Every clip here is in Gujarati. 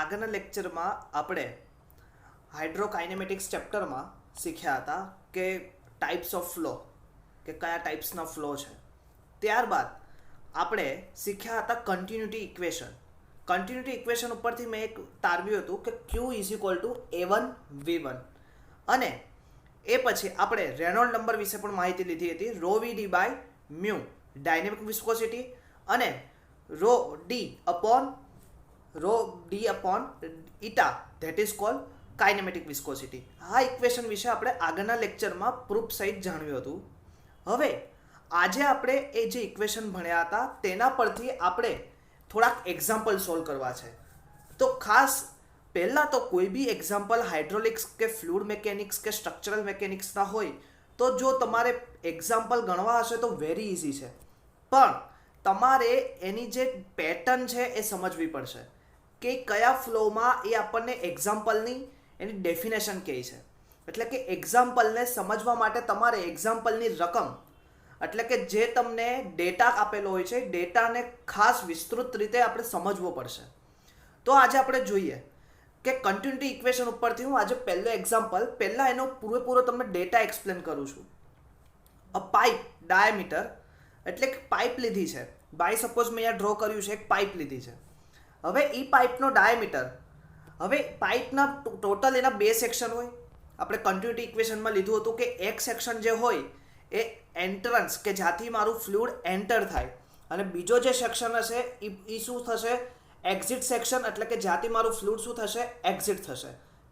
આગળના લેક્ચરમાં આપણે હાઇડ્રોકાઇનેમેટિક્સ ચેપ્ટરમાં શીખ્યા હતા કે ટાઈપ્સ ઓફ ફ્લો કે કયા ટાઈપ્સના ફ્લો છે. ત્યારબાદ આપણે શીખ્યા હતા કન્ટિન્યુટી ઇક્વેશન. કન્ટિન્યુટી ઇક્વેશન ઉપરથી મેં એક તારવ્યું હતું કે Q is equal two A1 V1 અને એ પછી આપણે રેનોલ્ડ નંબર વિશે પણ માહિતી લીધી હતી. Rho V D by mu dynamic viscosity અને rho D upon eta that is called kinematic viscosity. આ ઇક્વેશન વિશે આપણે આગળના લેક્ચરમાં પ્રૂફ સહિત જાણ્યું હતું. હવે આજે આપણે એ જે ઇક્વેશન ભણ્યા હતા તેના પરથી આપણે થોડાક એક્ઝામ્પલ સોલ્વ કરવા છે. તો ખાસ પહેલાં તો કોઈ બી એક્ઝામ્પલ હાઇડ્રોલિક્સ કે ફ્લુઇડ મિકેનિક્સ કે સ્ટ્રક્ચરલ મિકેનિક્સના હોય તો જો તમારે એક્ઝામ્પલ ગણવા હશે તો વેરી ઇઝી છે, પણ તમારે એની જે પેટર્ન છે એ સમજવી પડશે કે કયા ફ્લોમાં એ આપણને એક્ઝામ્પલની એની ડેફિનેશન કહે છે. એટલે કે એક્ઝામ્પલને સમજવા માટે તમારે એક્ઝામ્પલની રકમ એટલે કે જે તમને ડેટા આપેલો હોય છે ડેટાને ખાસ વિસ્તૃત રીતે આપણે સમજવો પડશે. તો આજે આપણે જોઈએ કે કન્ટિન્યુટી ઇક્વેશન ઉપરથી હું આજે પહેલો એક્ઝામ્પલ પહેલાં એનો પૂરેપૂરો તમને ડેટા એક્સપ્લેન કરું છું. અ પાઇપ ડાયામીટર એટલે કે પાઇપ લીધી છે. બાય સપોઝ મેં અહીંયા ડ્રો કર્યું છે, એક પાઇપ લીધી છે. હવે એ પાઇપનો ડાયામીટર, હવે પાઇપના ટોટલ એના બે સેક્શન હોય. આપણે કન્ટિન્યુટી ઇક્વેશનમાં લીધું હતું કે એક સેક્શન જે હોય એ એન્ટ્રન્સ કે જ્યાંથી મારું ફ્લુઇડ એન્ટર થાય, અને બીજો જે સેક્શન હશે એ શું થશે, એક્ઝિટ સેક્શન એટલે કે જ્યાંથી મારું ફ્લુઇડ શું થશે, એક્ઝિટ થશે.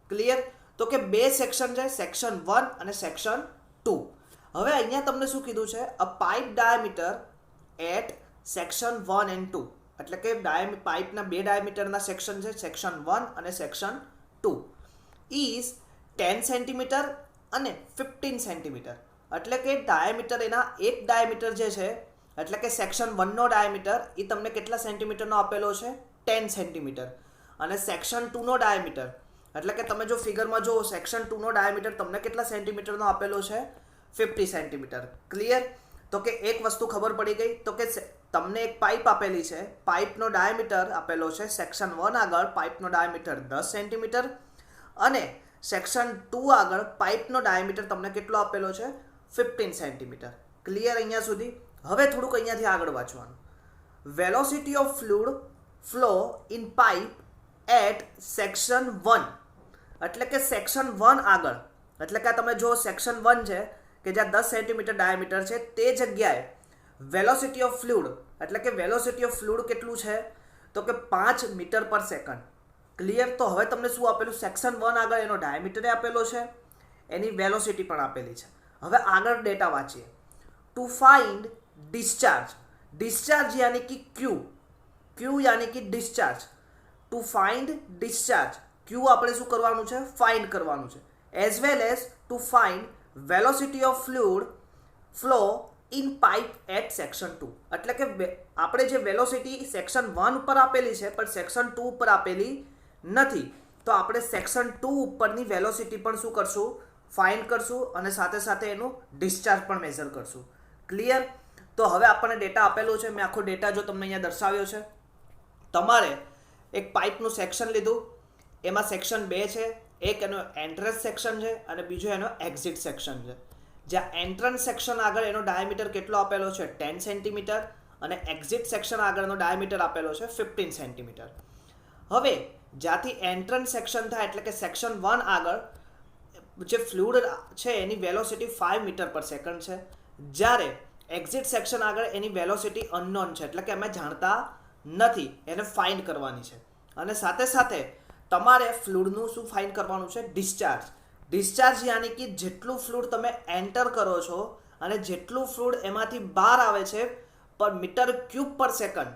ક્લિયર? તો કે બે સેક્શન છે, સેક્શન 1 અને સેક્શન 2. હવે અહીંયા તમને શું કીધું છે, a pipe diameter at section 1 and 2 એટલે કે પાઇપના બે ડાયામીટરના સેક્શન છે, સેક્શન 1 અને સેક્શન 2 ઇઝ 10 સેન્ટીમીટર અને 15 સેન્ટીમીટર. એટલે કે ડાયામીટર એના એક ડાયામીટર જે છે એટલે કે સેક્શન 1નો ડાયામીટર એ તમને કેટલા સેન્ટીમીટરનો આપેલો છે, 10 સેન્ટીમીટર. અને સેક્શન 2નો ડાયામીટર એટલે કે તમે જો ફિગરમાં જો સેક્શન 2નો ડાયામીટર તમને કેટલા સેન્ટીમીટરનો આપેલો છે, 50 સેન્ટીમીટર. ક્લિયર? તો કે એક વસ્તુ ખબર પડી ગઈ. તો કે તમને એક પાઇપ આપેલી છે, પાઇપનો ડાયામીટર આપેલો છે સેક્શન 1 આગળ પાઇપનો ડાયામીટર 10 સેન્ટીમીટર અને સેક્શન 2 આગળ પાઇપનો ડાયામીટર તમને કેટલો આપેલો છે, 15 સેન્ટીમીટર. ક્લિયર અહીંયા સુધી? હવે થોડુંક અહીંયાથી આગળ વાંચવાનું. Velocity of fluid flow in pipe at section 1 એટલે કે સેક્શન 1 આગળ એટલે કે તમે જો સેક્શન 1 છે કે જ્યાં 10 સેન્ટીમીટર ડાયામીટર છે તે જગ્યાએ વેલોસિટી ઓફ ફ્લુઇડ એટલે કે વેલોસિટી ઓફ ફ્લુઇડ કેટલું છે, તો કે 5 મીટર પર સેકન્ડ. ક્લિયર? તો હવે તમને શું આપેલું, સેક્શન 1 આગળ એનો ડાયામીટર આપેલો છે, એની વેલોસિટી પણ આપેલી છે. હવે આગળ ડેટા વાંચીએ. ટુ ફાઇન્ડ ડિસ્ચાર્જ, ડિસ્ચાર્જ યાની કે ક્યુ યાની કે discharge. To find discharge, Q આપણે શું કરવાનું છે, ફાઇન્ડ કરવાનું છે. As well as to find velocity of fluid flow in pipe at section 2 એટલે કે આપણે જે વેલોસિટી સેક્શન 1 ઉપર આપેલી છે પણ સેક્શન 2 ઉપર આપેલી નથી, તો આપણે સેક્શન 2 ઉપરની વેલોસિટી પણ શું કરશું, ફાઇન્ડ કરશું અને સાથે સાથે એનું ડિસ્ચાર્જ પણ મેઝર કરશું. ક્લિયર? તો હવે આપણને ડેટા આપેલો છે, મેં આખો ડેટા જો તમને અહીંયા દર્શાવ્યો છે. તમારે એક પાઇપનું સેક્શન લીધું, એમાં સેક્શન 2 છે, એક એનો એન્ટ્રન્સ સેક્શન છે અને બીજો એનો એક્ઝિટ સેક્શન છે. જ્યાં એન્ટ્રન્સ સેક્શન આગળ એનો ડાયામીટર કેટલો આપેલો છે, 10 સેન્ટીમીટર અને એક્ઝિટ સેક્શન આગળનો ડાયામીટર આપેલો છે 15 સેન્ટીમીટર. હવે જ્યાંથી એન્ટ્રન્સ સેક્શન થાય એટલે કે સેક્શન 1 આગળ જે ફ્લુઇડ છે એની વેલોસિટી 5 મીટર પર સેકન્ડ છે, જ્યારે એક્ઝિટ સેક્શન આગળ એની વેલોસિટી અનનોન છે એટલે કે અમે જાણતા નથી, એને ફાઇન્ડ કરવાની છે. અને સાથે સાથે તમારે ફ્લુઇડનું શું ફાઇન્ડ કરવાનું છે, ડિસ્ચાર્જ. ડિસ્ચાર્જ યાની કે જેટલું ફ્લુઇડ તમે એન્ટર કરો છો અને જેટલું ફ્લુઇડ એમાંથી બહાર આવે છે પર મીટર ક્યુબ પર સેકન્ડ,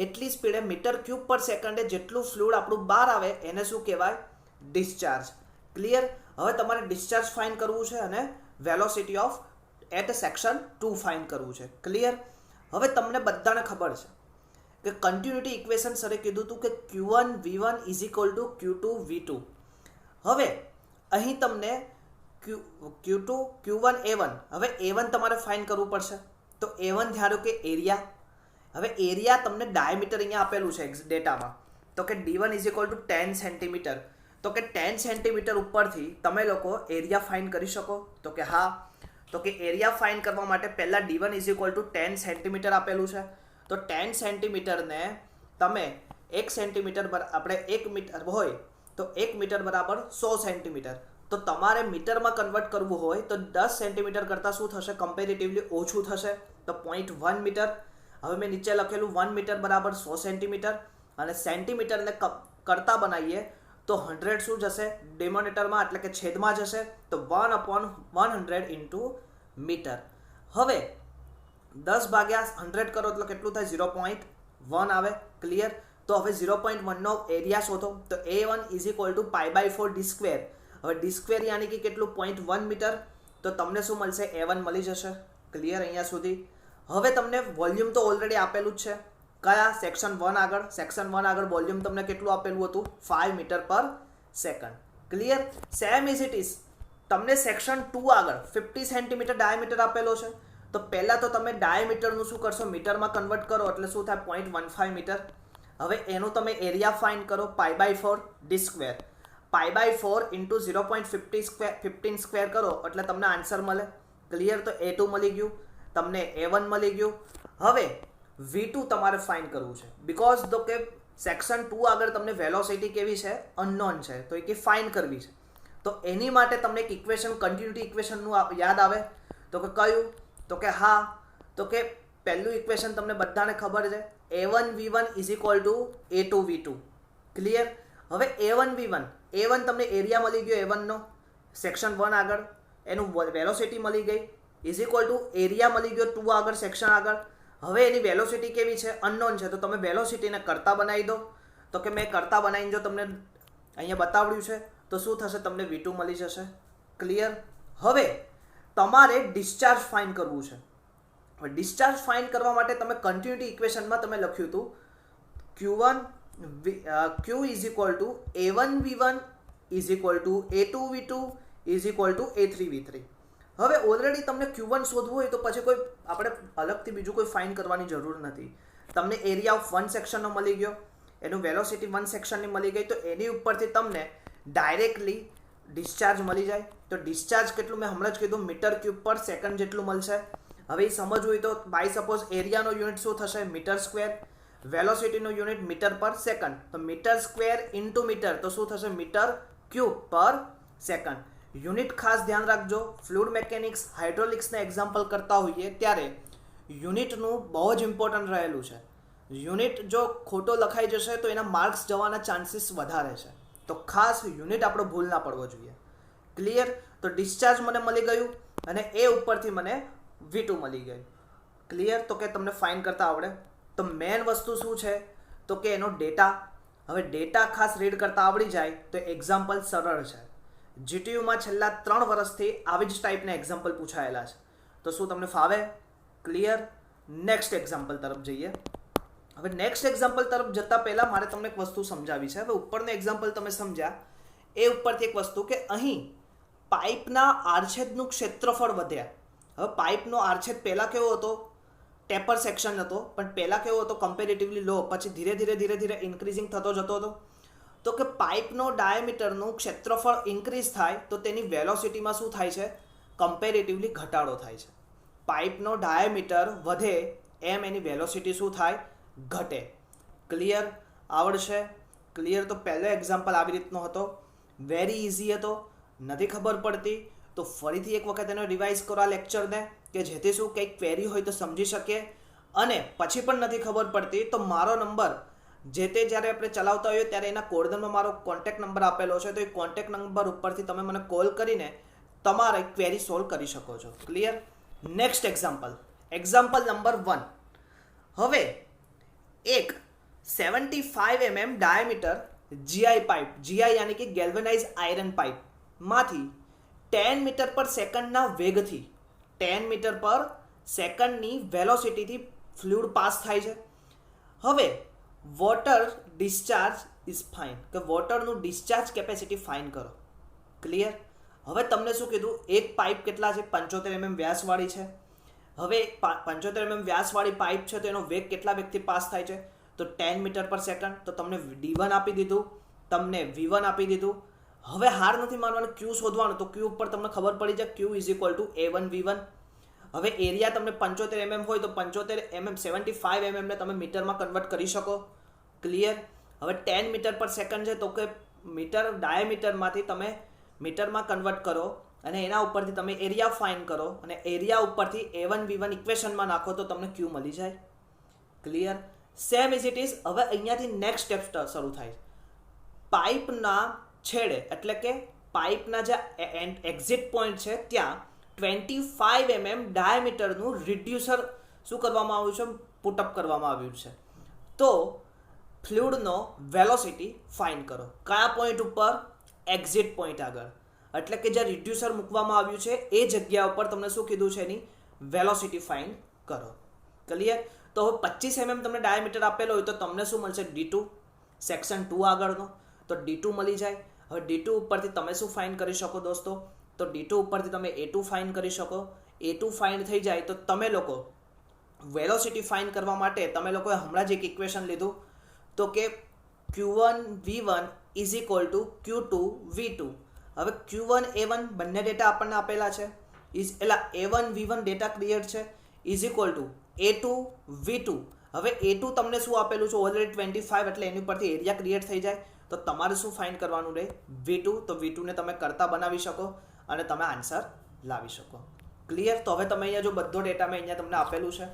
એટલી સ્પીડે મીટર ક્યુબ પર સેકન્ડે જેટલું ફ્લુઇડ આપણું બહાર આવે એને શું કહેવાય, ડિસ્ચાર્જ. ક્લિયર? હવે તમારે ડિસ્ચાર્જ ફાઇન્ડ કરવું છે અને velocity of at section 2 find કરવું છે. ક્લિયર? હવે તમને બધાને ખબર છે કે કન્ટિન્યુટી ઇક્વેશન સરે કીધું હતું કે Q1 V1 is equal two Q2 V2. હવે અહીં તમને Q2 Q1 A1, હવે A1 તમારે ફાઇન્ડ કરવું પડશે. તો A1 ધારો કે એરિયા, હવે એરિયા તમને ડાયામીટર અહીંયા આપેલું છે ડેટામાં, તો કે d1 is equal two 10 centimetre. તો કે 10 સેન્ટીમીટર ઉપરથી તમે લોકો એરિયા ફાઇન્ડ કરી શકો? તો કે હા. તો કે એરિયા ફાઇન્ડ કરવા માટે પહેલાં d1 is equal two 10 centimetre આપેલું છે. તો 10 સેન્ટીમીટરને તમે 1 સેન્ટીમીટર આપણે 1 મીટર હોય તો 1 મીટર બરાબર 100 સેન્ટીમીટર. તો તમારે મીટરમાં કન્વર્ટ કરવું હોય તો 10 સેન્ટીમીટર કરતાં શું થશે? કમ્પેરેટિવલી ઓછું થશે. તો 0.1 મીટર. હવે મેં નીચે લખેલું 1 મીટર બરાબર 100 સેન્ટીમીટર અને સેન્ટીમીટરને કરતા બનાવીએ તો 100 શું જશે? ડિનોમિનેટરમાં એટલે કે છેદમાં જશે. તો 1/100 ઇન્ટુ મીટર. હવે 10 ભાગ્યા 100 કરો એટલે કેટલું થાય? 0.1 આવે. ક્લિયર? તો હવે 0.1નો એરિયા શોધો. તો A1 is equal to π/4 D square. હવે ડી સ્ક્વેર યાની કે કેટલું? 0.1 મીટર. તો તમને શું મળશે? A1 મળી જશે. ક્લિયર અહીંયા સુધી? હવે તમને વોલ્યુમ તો ઓલરેડી આપેલું જ છે. કયા? સેક્શન 1 આગળ. સેક્શન 1 આગળ વોલ્યુમ તમને કેટલું આપેલું હતું? 5 metre per second. Clear? Same is it is તમને સેક્શન 2 આગળ 50 સેન્ટીમીટર ડાયામીટર આપેલો છે. તો પહેલાં તો તમે ડાયામીટરનું શું કરશો? મીટરમાં કન્વર્ટ કરો એટલે શું થાય? 0.15 મીટર. હવે એનું તમે એરિયા ફાઇન્ડ કરો. π/4 ડી સ્ક્વેર. π/4 ઇન્ટુ 0.15 સ્ક્વેર કરો એટલે તમને આન્સર મળે. ક્લિયર? તો A2 મળી ગયું, તમને A1 મળી ગયું. હવે V2 તમારે ફાઇન્ડ કરવું છે બિકોઝ તો કે સેક્શન 2 આગળ તમને વેલોસિટી કેવી છે? અનનોન છે. તો એ કે ફાઇન્ડ કરવી છે. તો એની માટે તમને એક ઇક્વેશન, કન્ટિન્યુટી ઇક્વેશનનું યાદ આવે. તો કે કયું? તો કે હા. તો કે પહેલું ઇક્વેશન તમને બધાને ખબર છે. A1 V1 is equal two A2 V2. Clear? હવે A1 V1, A1 તમને એરિયા મળી ગયો A1નો સેક્શન 1 આગળ, એનું વેલોસિટી મળી ગઈ ઇઝ ઇક્વલ ટુ એરિયા મળી ગયો 2 આગળ સેક્શન આગળ. હવે એની વેલોસિટી કેવી છે? અનનોન છે. તો તમે વેલોસિટીને કરતા બનાવી દો. તો કે મેં કરતા બનાવીને જો તમને અહીંયા બતાવ્યું છે તો શું થશે? તમને V2 મળી જશે. ક્લિયર? હવે તમારે ડિસ્ચાર્જ ફાઇન્ડ કરવું છે. હવે ડિસ્ચાર્જ ફાઇન્ડ કરવા માટે તમે કન્ટિન્યુટી ઇક્વેશનમાં તમે લખ્યું હતું Q is equal two A1 V1 is equal two A2 V2 is equal two A3 V3. હવે ઓલરેડી તમને Q1 શોધવું હોય તો પછી કોઈ આપણે અલગથી બીજું કોઈ ફાઇન્ડ કરવાની જરૂર નથી. તમને એરિયા ઓફ 1 સેક્શનનો મળી ગયો, એનું વેલોસિટી 1 સેક્શનની મળી ગઈ. તો એની ઉપરથી તમને ડાયરેક્ટલી ડિસ્ચાર્જ મળી જાય. તો ડિસ્ચાર્જ કેટલું? મેં હમણાં જ કીધું મીટર ક્યુબ પર સેકન્ડ જેટલું મળશે. હવે એ સમજવું હોય તો બાય સપોઝ એરિયાનો યુનિટ શું થશે? Metre square. વેલોસિટીનો યુનિટ મીટર પર સેકન્ડ. તો મીટર સ્ક્વેર ઇન્ટુ મીટર તો શું થશે? Metre cube per second. Unit ખાસ ધ્યાન રાખજો. ફ્લુઇડ મેકેનિક્સ, હાઇડ્રોલિક્સના એક્ઝામ્પલ કરતા હોઈએ ત્યારે યુનિટનું બહુ જ ઇમ્પોર્ટન્ટ રહેલું છે. યુનિટ જો ખોટો લખાઈ જશે તો એના માર્ક્સ જવાના ચાન્સીસ વધારે છે. તો ખાસ યુનિટ આપણો ભૂલ ના પડવો જોઈએ. ક્લિયર? તો ડિસ્ચાર્જ મને મળી ગયું અને એ ઉપરથી મને V2 મળી ગયું. ક્લિયર? તો કે તમને ફાઇન્ડ કરતા આવડે. તો મેન વસ્તુ શું છે? તો કે એનો ડેટા. હવે ડેટા ખાસ રીડ કરતા આવડી જાય તો એક્ઝામ્પલ સરળ છે. GTUમાં છેલ્લા 3 વર્ષથી આવી જ ટાઈપના એક્ઝામ્પલ પૂછાયેલા છે. તો શું તમને ફાવે? ક્લિયર? નેક્સ્ટ એક્ઝામ્પલ તરફ જઈએ. હવે નેક્સ્ટ એક્ઝામ્પલ તરફ જતાં પહેલાં મારે તમને એક વસ્તુ સમજાવી છે. હવે ઉપરનું એક્ઝામ્પલ તમે સમજ્યા એ ઉપરથી એક વસ્તુ કે અહીં પાઇપના આરછેદનું ક્ષેત્રફળ વધ્યા. હવે પાઇપનો આરછેદ પહેલાં કેવો હતો? ટેપર સેક્શન હતો, પણ પહેલાં કેવો હતો? કમ્પેરેટિવલી લો. પછી ધીરે ધીરે ઇન્ક્રીઝિંગ થતો જતો હતો. તો કે પાઇપનો ડાયામીટરનું ક્ષેત્રફળ ઇન્ક્રીઝ થાય તો તેની વેલોસિટીમાં શું થાય છે? કમ્પેરેટિવલી ઘટાડો થાય છે. પાઇપનો ડાયામીટર વધે એમ એની વેલોસિટી શું થાય? ઘટે. ક્લિયર? આવડશે? ક્લિયર? તો પહેલો એક્ઝામ્પલ આવી રીતનો હતો. વેરી ઇઝી હતો. નથી ખબર પડતી તો ફરીથી એક વખત એનો રિવાઇઝ કરો આ લેક્ચરને, કે જેથી શું કંઈક ક્વેરી હોય તો સમજી શકીએ. અને પછી પણ નથી ખબર પડતી તો મારો નંબર જે તે જ્યારે આપણે ચલાવતા હોઈએ ત્યારે એના કોર્નરમાં મારો કોન્ટેક્ટ નંબર આપેલો છે. તો એ કોન્ટેક્ટ નંબર ઉપરથી તમે મને કોલ કરીને તમારે ક્વેરી સોલ્વ કરી શકો છો. ક્લિયર? Next example number 1. હવે એક 75 mm diameter GI pipe, GI યાની કે ગેલ્વેનાઇઝ આયરન પાઇપ માંથી 10 મીટર પર સેકન્ડના વેગથી 10 મીટર પર સેકન્ડની વેલોસિટીથી ફ્લુઇડ પાસ થાય છે. હવે વોટર ડિસ્ચાર્જ ઇઝ ફાઇન, કે વોટરનું ડિસ્ચાર્જ કેપેસિટી ફાઇન કરો. ક્લિયર? હવે તમને શું કીધું? એક પાઇપ કેટલા છે? 75 mm વ્યાસવાળી છે. હવે 75 mm વ્યાસવાળી પાઇપ છે તો એનો વેગ કેટલા વેગથી પાસ થાય છે? તો 10 મીટર પર સેકન્ડ. તો તમને D1 આપી દીધું, તમને V1 આપી દીધું. હવે હાર નથી માનવાનું, ક્યુ શોધવાનું. તો ક્યુ ઉપર તમને ખબર પડી જાય, ક્યુ ઇઝ ઇક્વલ ટુ A1V1. હવે એરિયા તમને 75 mm હોય તો 75 mm 75 mm ને તમે મીટરમાં કન્વર્ટ કરી શકો. ક્લિયર. હવે 10 મીટર પર સેકન્ડ છે તો કે મીટર ડાયામીટરમાંથી તમે મીટરમાં કન્વર્ટ કરો અને એના ઉપરથી તમે એરિયા ફાઇન્ડ કરો અને એરિયા ઉપરથી A1V1 ઇક્વેશનમાં નાખો તો તમને ક્યુ મળી જાય. Clear. Same is it is. હવે અહીંયાથી નેક્સ્ટ સ્ટેપ શરૂ થાય. પાઇપના છેડે એટલે કે પાઇપના જે એક્ઝિટ પોઈન્ટ છે ત્યાં 25 mm ડાયામીટરનું રિડ્યુસર શું કરવામાં આવ્યું છે, પુટઅપ કરવામાં આવ્યું છે. તો ફ્લુઇડનો વેલોસિટી ફાઇન્ડ કરો. કયા પોઈન્ટ ઉપર? એક્ઝિટ પોઈન્ટ આગળ. એટલે કે જે રિડ્યુસર મૂકવામાં આવ્યું છે એ જગ્યા ઉપર તમને શું કીધું છે, એની વેલોસિટી ફાઇન્ડ કરો. ક્લિયર. તો હવે 25 mm તમને ડાયામીટર આપેલો હોય તો તમને શું મળશે? D2. સેક્શન 2 આગળનો તો D2 મળી જાય. હવે D2 ઉપરથી તમે શું ફાઇન્ડ કરી શકો દોસ્તો? તો D2 ઉપરથી તમે A2 ફાઇન્ડ કરી શકો. A2 ફાઇન્ડ થઈ જાય તો તમે લોકો વેલોસિટી ફાઇન્ડ કરવા માટે તમે લોકોએ હમણાં જ એક ઇક્વેશન લીધું તો કે Q1V1 is equal two Q2V2. હવે Q1 A1 બંને ડેટા આપણને આપેલા છે, એટલે A1V1 ડેટા ક્લિયર છે, ઇઝ ઇક્વલ ટુ A2V2. હવે A2 તમને શું આપેલું છે? ઓલરેડી 25, એટલે એની પરથી એરિયા ક્રિએટ થઈ જાય. તો તમારે શું ફાઇન્ડ કરવાનું રહે? V2. તો V2 ને તમે કરતા બનાવી શકો અને તમે આન્સર લાવી શકો. ક્લિયર. તો હવે તમે અહીંયા જો બધો ડેટા મેં અહીંયા તમને આપેલું છે.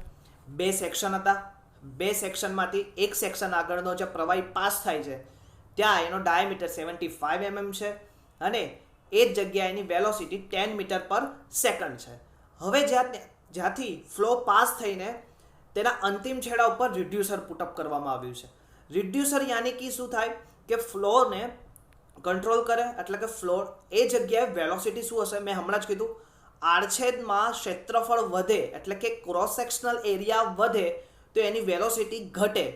2 સેક્શન હતા, 2 સેક્શનમાંથી એક સેક્શન આગળનો જે પ્રવાહી પાસ થાય છે ત્યાં એનો ડાયામીટર 75 mm છે અને એ જ જગ્યાએ એની વેલોસિટી 10 મીટર પર સેકન્ડ છે. હવે જ્યાંથી ફ્લો પાસ થઈને તેના અંતિમ છેડા ઉપર રિડ્યુસર પુટઅપ કરવામાં આવ્યું છે. રિડ્યુસર યાની કે શું થાય કે ફ્લોને કંટ્રોલ કરે, એટલે કે ફ્લો એ જગ્યાએ વેલોસિટી શું હશે? મેં હમણાં જ કીધું, આડછેદમાં ક્ષેત્રફળ વધે એટલે કે ક્રોસ સેક્શનલ એરિયા વધે તો એની વેલોસિટી ઘટે.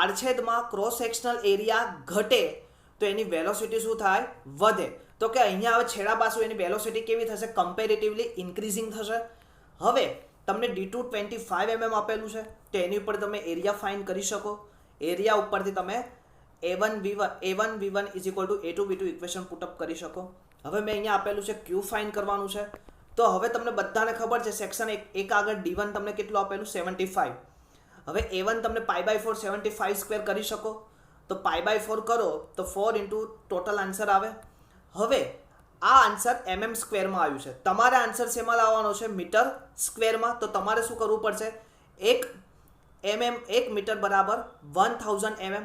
આડછેદમાં ક્રોસ સેક્શનલ એરિયા ઘટે તો એની વેલોસિટી શું થાય? વધે. તો કે અહીંયા હવે છેડા બાજુ એની વેલોસિટી કેવી થશે? કમ્પેરેટિવલી ઇન્ક્રીઝિંગ થશે. હવે તમને D2 25 mm આપેલું છે તો એની ઉપર તમે એરિયા ફાઇન્ડ કરી શકો. એરિયા ઉપરથી તમે A1V1 is equal two A2V2 equation put up કરી શકો. હવે મેં અહીંયા આપેલું છે Q ફાઇન્ડ કરવાનું છે. તો હવે તમને બધાને ખબર છે સેક્શન એક આગળ D1 તમને કેટલું આપેલું? 75. હવે A1 તમને π/4 75 સ્ક્વેર કરી શકો. તો π/4 કરો તો 4 ઇન્ટુ ટોટલ આન્સર આવે. હવે આ આન્સર mm સ્ક્વેરમાં આવ્યું છે. તમારે આન્સર શેમાં લાવવાનો છે? મીટર સ્ક્વેરમાં. તો તમારે શું કરવું પડશે? 1 મીટર બરાબર 1000 mm,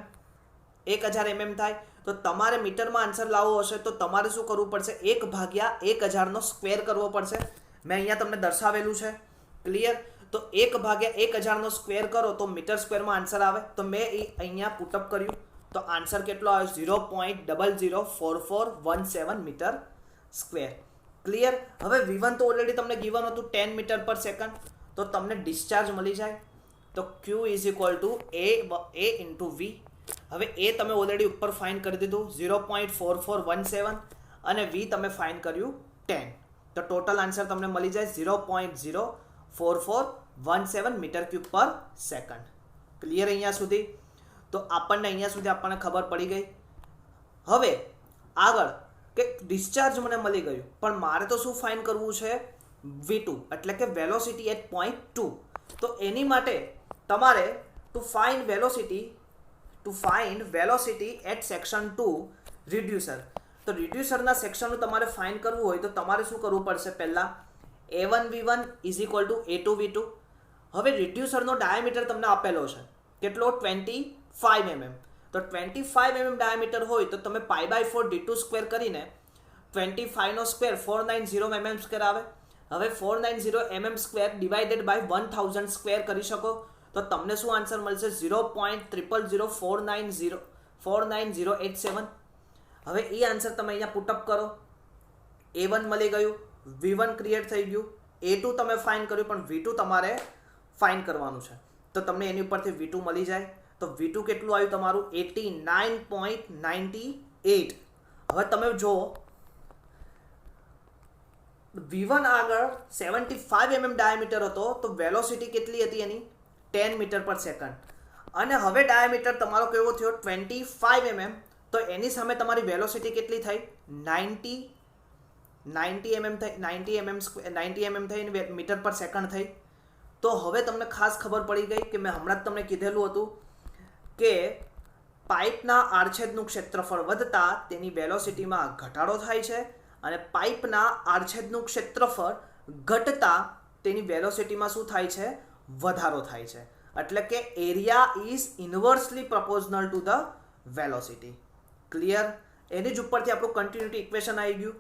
1000 mm થાય. તો તમારે મીટરમાં આન્સર લાવવો હશે તો તમારે શું કરવું પડશે? 1/1000 સ્ક્વેર કરવો પડશે. મેં અહીંયા તમને દર્શાવેલું છે. ક્લિયર. તો 1/1000 સ્ક્વેર કરો તો મીટર સ્ક્વેરમાં આન્સર આવે. તો મેં અહીંયા પુટઅપ કર્યું તો આન્સર કેટલો આવ્યો? 0.004417 મીટર સ્ક્વેર. ક્લિયર. હવે V1 તો ઓલરેડી તમને ગીવન હતું 10 મીટર પર સેકન્ડ. તો તમને ડિસ્ચાર્જ મળી જાય. તો Q is equal to A into V. હવે એ તમે ઓલરેડી ઉપર ફાઇન્ડ કરી દીધું 0.4417 અને V તમે ફાઇન્ડ કર્યું 10. તો ટોટલ આન્સર તમને મળી જાય 0.04417 metre cube per second. Clear અહીંયા સુધી? તો અહીંયા સુધી આપણને ખબર પડી ગઈ. હવે આગળ કે ડિસ્ચાર્જ મને મળી ગયું પણ મારે તો શું ફાઇન્ડ કરવું છે? V2 એટલે કે વેલોસિટી એટ પોઈન્ટ 2. તો એની માટે તમારે to find velocity at section 2 reducer. તો રિડ્યુસરના સેક્શનનું તમારે ફાઇન્ડ કરવું હોય તો તમારે શું કરવું પડશે? પહેલાં A1V1 is equal two A2V2. હવે રિડ્યુસરનો ડાયામીટર તમને આપેલો છે કેટલો? 25 mm. તો 25 mm ડાયામીટર હોય તો તમે π/4 D2 સ્ક્વેર કરીને 25 નો સ્ક્વેર 490 mm સ્ક્વેર આવે. હવે 490 mm square divided by 1000 square કરી શકો તો તમને શું આન્સર મળશે? 0.0049049087. હવે એ આન્સર તમે અહીંયા પુટઅપ કરો. A1 મળી ગયું, V1 ક્રિએટ થઈ ગયું, A2 તમે ફાઇન્ડ કર્યું પણ V2 તમારે ફાઇન્ડ કરવાનું છે. તો તમને એની ઉપરથી V2 મળી જાય. તો V2 કેટલું આવ્યું તમારું? 89.98. હવે તમે જુઓ V1 આગળ 75 mm ડાયામીટર હતો તો વેલોસિટી કેટલી હતી એની? 10 મીટર પર સેકન્ડ. અને હવે ડાયામીટર તમારો કેવો થયો 25 mm, તો એની સામે તમારી વેલોસિટી કેટલી થઈ 90 mm થઈ 90 mm થઈ મીટર પર સેકન્ડ થઈ. તો હવે તમને ખાસ ખબર પડી ગઈ કે મેં હમણાં જ તમને કીધેલું હતું કે પાઇપના આડછેદનું ક્ષેત્રફળ વધતા તેની વેલોસિટીમાં ઘટાડો થાય છે અને પાઇપના આડછેદનું ક્ષેત્રફળ ઘટતા તેની વેલોસિટીમાં શું થાય છે વધારો થાય છે. એટલે કે area is inversely proportional to the velocity. Clear? એની જ ઉપરથી આપણું કન્ટિન્યુટી ઇક્વેશન આવી ગયું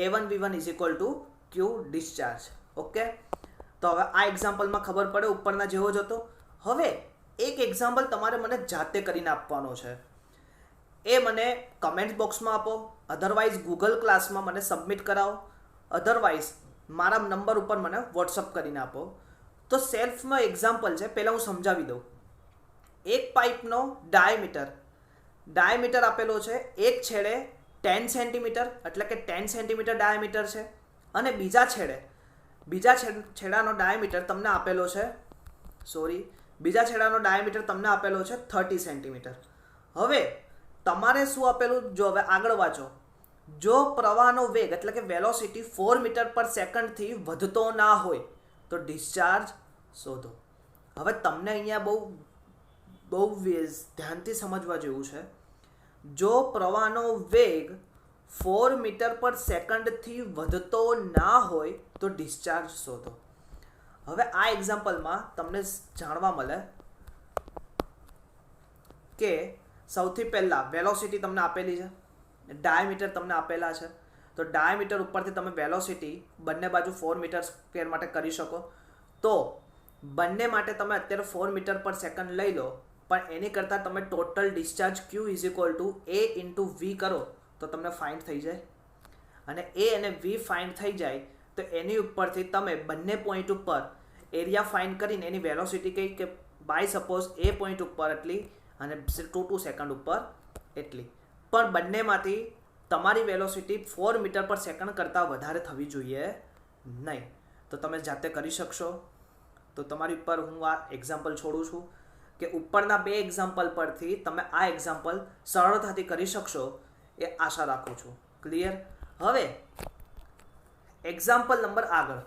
A1V1 is equal to Q discharge. Okay, તો હવે આ એક્ઝામ્પલમાં ખબર પડે ઉપરના જેવો જ હતો. હવે એક એક્ઝામ્પલ તમારે મને જાતે કરીને આપવાનો છે. એ મને કમેન્ટ બોક્સમાં આપો, અધરવાઇઝ ગૂગલ ક્લાસમાં મને સબમિટ કરાવો, અધરવાઇઝ મારા નંબર ઉપર મને વોટ્સઅપ કરીને આપો. તો સેલ્ફમાં એક્ઝામ્પલ છે, પહેલાં હું સમજાવી દઉં. એક પાઇપનો ડાયામીટર આપેલો છે, એક છેડે 10 સેન્ટીમીટર એટલે કે 10 સેન્ટીમીટર ડાયામીટર છે અને બીજા છેડાનો ડાયામીટર તમને આપેલો છે 30 સેન્ટીમીટર. હવે તમારે શું આપેલું, જો હવે આગળ વાંચો, જો પ્રવાહનો વેગ એટલે કે વેલોસિટી 4 મીટર પર સેકન્ડથી વધતો ના હોય તો ડિસ્ચાર્જ શોધો. હવે તમને અહીંયા બહુ ધ્યાનથી સમજવા જેવું છે. જો પ્રવાહનો વેગ 4 મીટર પર સેકન્ડથી વધતો ના હોય તો ડિસ્ચાર્જ શોધો. હવે આ એક્ઝામ્પલમાં તમને જાણવા મળે કે સૌથી પહેલાં વેલોસિટી તમને આપેલી છે, ડાયામીટર તમને આપેલા છે. તો ડાયામીટર ઉપરથી તમે વેલોસિટી બંને બાજુ 4 મીટર સ્ક્વેર માટે કરી શકો. તો બંને માટે તમે અત્યારે 4 મીટર પર સેકન્ડ લઈ લો, પણ એની કરતાં તમે total discharge Q is equal to A into V કરો તો તમને ફાઇન્ડ થઈ જાય. અને A અને V ફાઇન્ડ થઈ જાય તો એની ઉપરથી તમે બંને પોઈન્ટ ઉપર એરિયા ફાઇન્ડ કરીને એની વેલોસિટી કહી કે બાય સપોઝ A પોઈન્ટ ઉપર એટલી અને 2 સેકન્ડ ઉપર એટલી. પણ બંનેમાંથી તમારી વેલોસિટી 4 મીટર પર સેકન્ડ કરતાં વધારે થવી જોઈએ નહીં. તો તમે જાતે કરી શકશો. તો તમારી ઉપર હું આ એક્ઝામ્પલ છોડું છું કે ઉપરના 2 એક્ઝામ્પલ પરથી તમે આ એક્ઝામ્પલ સરળતાથી કરી શકશો એ આશા રાખું છું. ક્લિયર? હવે એક્ઝામ્પલ નંબર આગળ.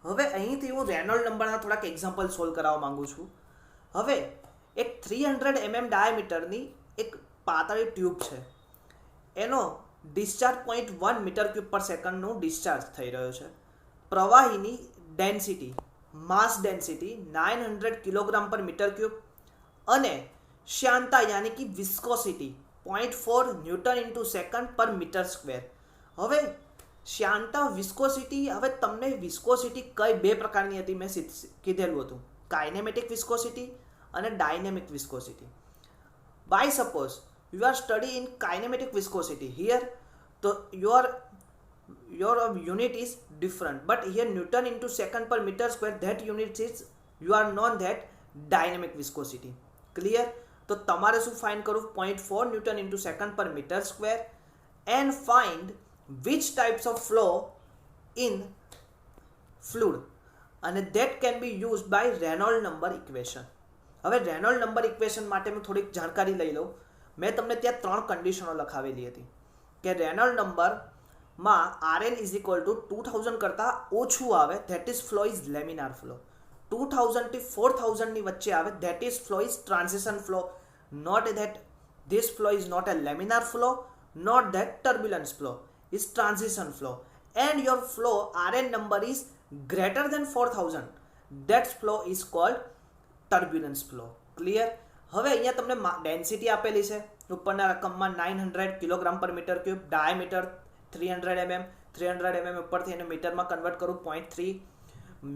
હવે અહીંથી હું રેનોલ્ડ નંબરના થોડાક એક્ઝામ્પલ સોલ્વ કરાવવા માંગુ છું. હવે એક 300 mm ડાયામીટરની એક પાતળી ટ્યુબ છે, એનો ડિસ્ચાર્જ 0.1 મીટર ક્યુબ પર સેકન્ડનું ડિસ્ચાર્જ થઈ રહ્યો છે. પ્રવાહીની ડેન્સિટી, માસ density 900 kilogram per metre cube અને શ્યાનતા યાની કે viscosity 0.4 newton into second per metre square. હવે શ્યાનતા, વિસ્કોસિટી, હવે તમને વિસ્કોસિટી કઈ 2 પ્રકારની હતી મેં કીધેલું હતું, કાઇનેમેટિક વિસ્કોસિટી અને dynamic viscosity. By suppose you are studying in kinematic viscosity here, so your unit is different, but here Newton into second per meter square, that unit is you are known that dynamic viscosity. Clear? તો તમારે શું ફાઇન્ડ કરવું, 0.4 newton into second per meter square and find which types of flow in fluid and that can be used by Reynolds number equation. હવે રેનોલ્ડ નંબર ઇક્વેશન માટે હું થોડીક જાણકારી લઈ લઉં. મેં તમને ત્યાં 3 કન્ડિશનો લખાવેલી હતી કે રેનોલ્ડ નંબરમાં RN ઇઝ ઇક્વલ ટુ 2000 કરતાં ઓછું આવે, that is flow is laminar flow. 2000 થી 4000 ની વચ્ચે આવે, that is flow is transition flow. Not that this flow is not a laminar flow, not that turbulence flow, is transition flow. And your flow RN number is greater than 4000, that flow is called turbulence flow. Clear? હવે અહીંયા તમને ડેન્સિટી આપેલી છે ઉપરના રકમમાં 900 kilogram per metre cube, diameter 300 mm ઉપરથી એને મીટરમાં કન્વર્ટ કરું 0.3,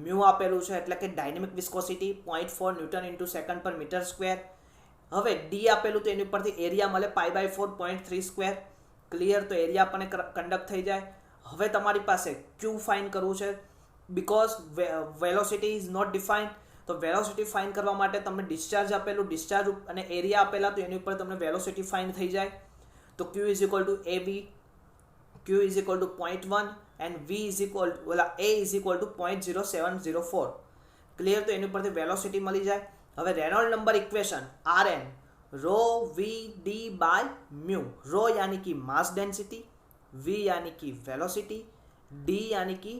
મ્યુ આપેલું છે એટલે કે dynamic viscosity 0.4 newton into second per metre square. હવે ડી આપેલું તો એની ઉપરથી એરિયા મળે π/4 0.3 સ્ક્વેર. ક્લિયર? તો એરિયા આપણને કન્ડક્ટ થઈ જાય. હવે તમારી પાસે ક્યુ ફાઇન્ડ કરવું છે because velocity is not defined. તો વેલોસિટી ફાઇન્ડ કરવા માટે તમને ડિસ્ચાર્જ આપેલું, ડિસ્ચાર્જ અને એરિયા આપેલા, તો એની ઉપર તમને વેલોસિટી ફાઇન્ડ થઈ જાય. તો Q is equal to AB, Q is equal to 0.1 and V is equal to A is equal to 0.0704. Clear? તો એની ઉપરથી વેલોસિટી મળી જાય. હવે Reynold number equation Rn rho V D by mu, rho यानी कि मास डेंसिटी, वी यानी कि वेलोसिटी, डी यानी कि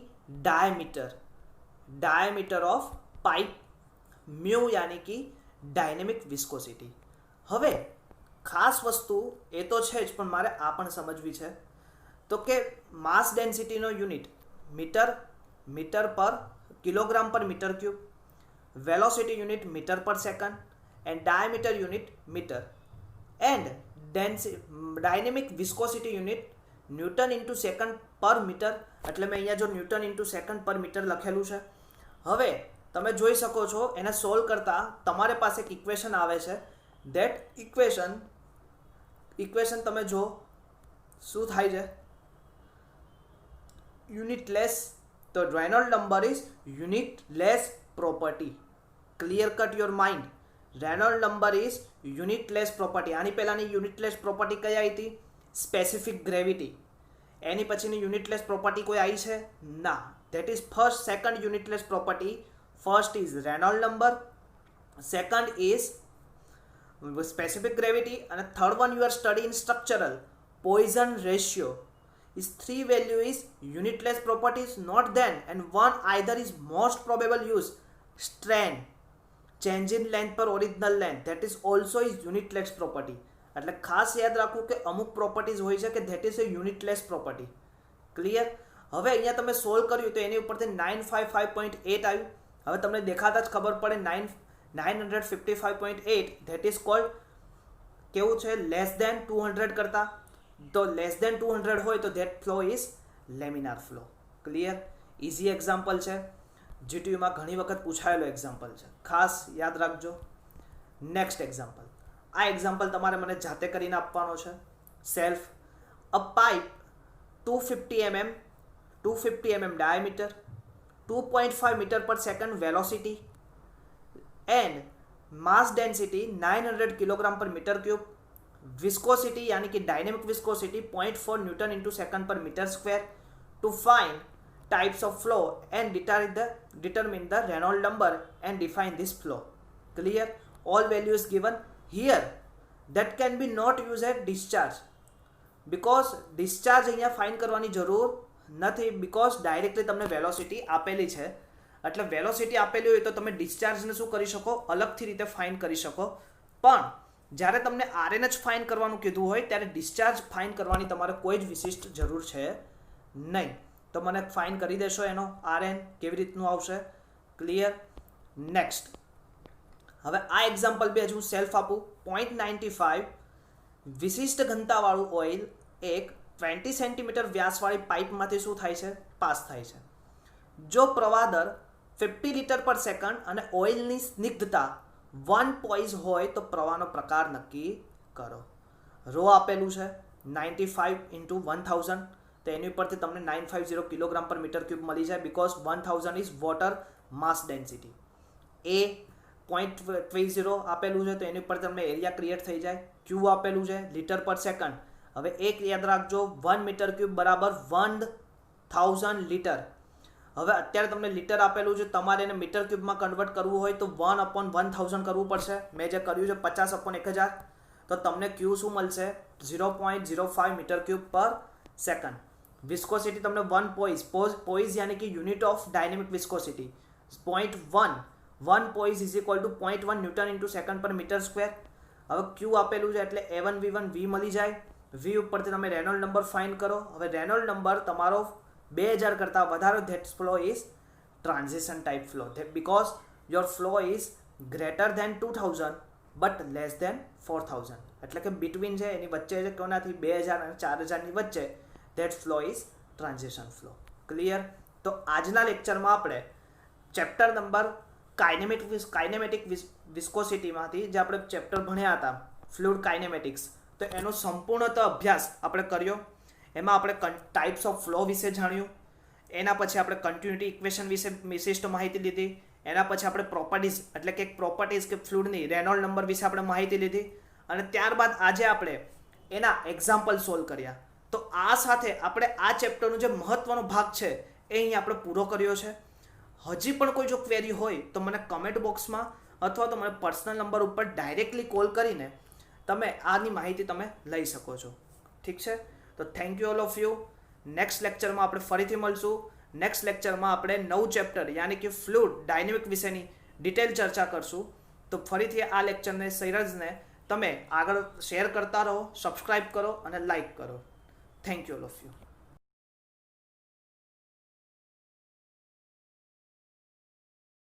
डायमीटर ऑफ पाइप, म्यू यानी कि डायनेमिक विस्कोसिटी. હવે ખાસ વસ્તુ એ તો છે જ, પણ મારે આ પણ સમજવી છે. તો કે માસ ડેન્સિટીનો unit metre per kilogram per metre cube, velocity unit metre per second, and diameter unit metre, and dynamic viscosity unit newton into second per metre. એટલે મેં અહીંયા જો newton into second per metre લખેલું છે. હવે તમે જોઈ શકો છો એને સોલ્વ કરતાં તમારે પાસે એક ઇક્વેશન આવે છે. ધેટ ઇક્વેશન તમે જો શું થાય છે, યુનિટલેસ. તો Reynold number is unitless property. Clear cut your mind. Reynold number is unitless property. આની પહેલાંની યુનિટલેસ પ્રોપર્ટી કઈ આવી હતી? Specific gravity. એની પછીની યુનિટલેસ પ્રોપર્ટી કોઈ આવી છે? ના. That is second unitless property. First is Reynold number, second is specific gravity, and third one you are studying structural Poisson ratio. Is three value is unitless properties, not then, and one either is most probable use strain, change in length per original length, that is also is unitless property. એટલે ખાસ યાદ રાખવું કે અમુક પ્રોપર્ટીઝ હોય છે કે that is a unitless property. Clear? હવે અહીંયા તમે સોલ્વ કર્યું તો એની ઉપરથી 955.8 આવ્યું. હવે તમને દેખાતા જ ખબર પડે 955.8 ધેટ ઇઝ કોલ્ડ કેવું છે? લેસ દેન 200 કરતા. તો લેસ દેન 200 હોય તો that flow is laminar flow. Clear? Easy example છે, જીટીયુમાં ઘણી વખત પૂછાયેલો એક્ઝામ્પલ છે, ખાસ યાદ રાખજો. Next example. આ એક્ઝામ્પલ તમારે મને જાતે કરીને આપવાનો છે. Self a pipe 250 mm diameter, 2.5 meter per second velocity, and mass density 900 kilogram per meter cube, viscosity यानी कि dynamic viscosity 0.4 Newton into second per meter square. To find types of flow and determine the Reynolds number and define this flow. Clear? All values given here. That can be not used as discharge, because discharge અહીંયા ફાઇન્ડ કરવાની જરૂર નથી, because ડાયરેક્ટલી તમને વેલોસિટી આપેલી છે. એટલે વેલોસિટી આપેલી હોય તો તમે ડિસ્ચાર્જને શું કરી શકો? અલગથી રીતે ફાઇન્ડ કરી શકો. પણ જ્યારે તમને આરએન જ ફાઇન્ડ કરવાનું કીધું હોય ત્યારે ડિસ્ચાર્જ ફાઇન્ડ કરવાની તમારે કોઈ જ વિશિષ્ટ જરૂર છે નહીં. તો મને ફાઇન્ડ કરી દેશો એનો આરએન કેવી રીતનું આવશે? ક્લિયર? નેક્સ્ટ. હવે આ એક્ઝામ્પલ બી હજુ સેલ્ફ આપું. 0.95 વિશિષ્ટ ઘનતાવાળું ઓઇલ એક 20 સેન્ટીમીટર વ્યાસવાળી પાઇપમાંથી શું થાય છે? પાસ થાય છે. જો પ્રવાહ દર 50 લિટર પર સેકન્ડ અને ઓઇલની સ્નિગ્ધતા 1 પોઈઝ હોય તો પ્રવાહનો પ્રકાર નક્કી કરો. રો આપેલું છે 95 × 1000, તો એની ઉપરથી તમને 950 કિલોગ્રામ પર મીટર ક્યુબ મળી જાય, because 1000 is water mass density. એ 0.20 આપેલું છે તો એની ઉપર તમને એરિયા ક્રિએટ થઈ જાય. ક્યુ આપેલું છે લિટર પર સેકન્ડ. હવે એક યાદ રાખજો, 1 મીટર ક્યુબ બરાબર 1000 લિટર. હવે અત્યારે તમને લિટર આપેલું છે, તમારે એને મીટર ક્યુબમાં કન્વર્ટ કરવું હોય તો 1/1000 કરવું પડશે. મેં જે કર્યું છે 50/1000, તો તમને ક્યુ શું મળશે? 0.05 metre cube per second. Viscosity તમને 1 પોઈઝ यानी कि unit of dynamic viscosity 0.1 poise is equal to 0.1 newton into second per metre square. હવે ક્યુ આપેલું છે એટલે A1 V1 V મળી જાય. વી ઉપરથી તમે રેનોલ્ડ નંબર ફાઇન્ડ કરો. હવે રેનોલ્ડ નંબર તમારો 2000 કરતાં વધારે, that flow is transition type flow, because your flow is greater than 2000 but less than 4000. એટલે કે બિટવીન છે એની વચ્ચે છે કોનાથી? 2000 અને 4000ની વચ્ચે. That flow is transition flow. Clear? તો આજના લેક્ચરમાં આપણે ચેપ્ટર નંબર કાઇનેમેટિક વિસ્કોસિટીમાંથી જે આપણે ચેપ્ટર ભણ્યા હતા ફ્લુઇડ કાઇનેમેટિક્સ, તો એનો સંપૂર્ણતઃ અભ્યાસ આપણે કર્યો. એમાં આપણે ટાઈપ્સ ઓફ ફ્લો વિશે જાણ્યું. એના પછી આપણે કન્ટિન્યુટી ઇક્વેશન વિશે વિશિષ્ટ માહિતી લીધી. એના પછી આપણે પ્રોપર્ટીઝ એટલે કે પ્રોપર્ટીઝ કે ફ્લુઇડની રેનોલ્ડ નંબર વિશે આપણે માહિતી લીધી. અને ત્યારબાદ આજે આપણે એના એક્ઝામ્પલ સોલ્વ કર્યા. તો આ સાથે આપણે આ ચેપ્ટરનો જે મહત્વનો ભાગ છે એ અહીં આપણે પૂરો કર્યો છે. હજી પણ કોઈ જો ક્વેરી હોય તો મને કમેન્ટ બોક્સમાં અથવા તો મને પર્સનલ નંબર ઉપર ડાયરેક્ટલી કોલ કરીને તમે આની માહિતી તમે લઈ શકો છો. ઠીક છે, તો thank you all of you. Next લેક્ચરમાં આપણે ફરીથી મળશું. નેક્સ્ટ લેક્ચરમાં આપણે નવું ચેપ્ટર યાની કે ફ્લુઇડ ડાયનેમિક વિશેની ડિટેલ ચર્ચા કરશું. તો ફરીથી આ લેક્ચરને સિરીઝને તમે આગળ શેર કરતા રહો, સબસ્ક્રાઈબ કરો અને લાઈક કરો. Thank you all of you.